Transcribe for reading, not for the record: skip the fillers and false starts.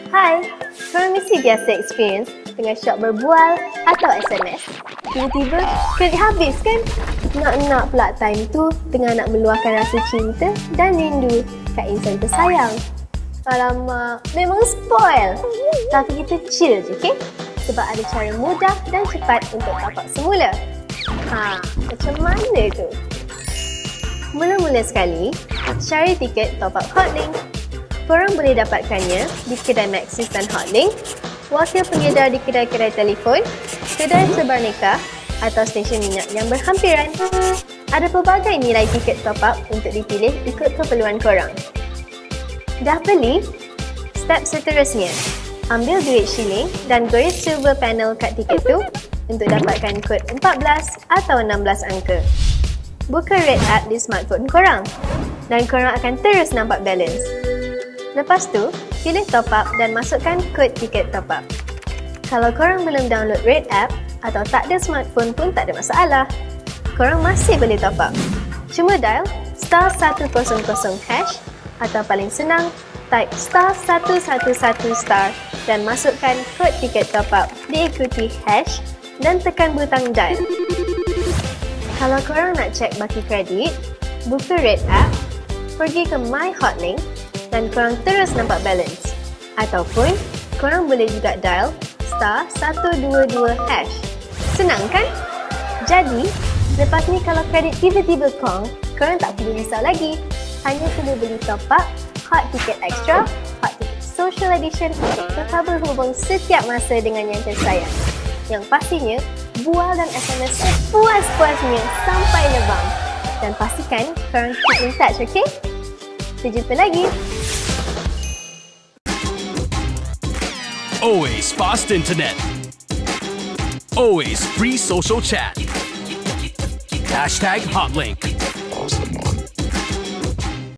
Hai, korang mesti biasa experience tengah syok berbual atau SMS. Tiba-tiba kredit habis kan? Nak-nak pula time tu tengah nak meluahkan rasa cinta dan rindu kat insan tersayang. Alamak, memang spoil. Tapi kita chill je, okay? Sebab ada cara mudah dan cepat untuk top up semula. Macam mana tu? Mula-mula sekali, cari tiket top up Hotlink. Korang boleh dapatkannya di kedai Maxis dan Hotlink, wakil pengedar di kedai-kedai telefon, kedai sebar nikah atau stesen minyak yang berhampiran. Ada pelbagai nilai tiket top up untuk dipilih ikut keperluan korang. Dah beli? Step seterusnya, ambil duit shilling dan goris silver panel kat tiket tu untuk dapatkan kod 14 atau 16 angka. Buka Red App di smartphone korang dan korang akan terus nampak balance. Lepas tu, pilih top up dan masukkan kod tiket top up. Kalau korang belum download Red App atau tak ada smartphone pun tak ada masalah. Korang masih boleh top up. Cuma dial *100# atau paling senang, type *111* dan masukkan kod tiket top up, diikuti hash dan tekan butang dial. Kalau korang nak cek baki kredit, buka Red App, pergi ke My Hotlink dan korang terus nampak balance. Ataupun, korang boleh juga dial *122#. Senang kan? Jadi, lepas ni kalau kredit tiba-tiba kong, korang tak perlu risau lagi. Hanya perlu beli top up, hot ticket extra, hot ticket social edition untuk tetap berhubung setiap masa dengan yang tersayang. Yang pastinya, bual dan SMS sepuas-puasnya sampai lebam. Dan pastikan korang keep in touch, okay? Kita jumpa lagi. Always fast internet. Always free social chat. #Hotlink.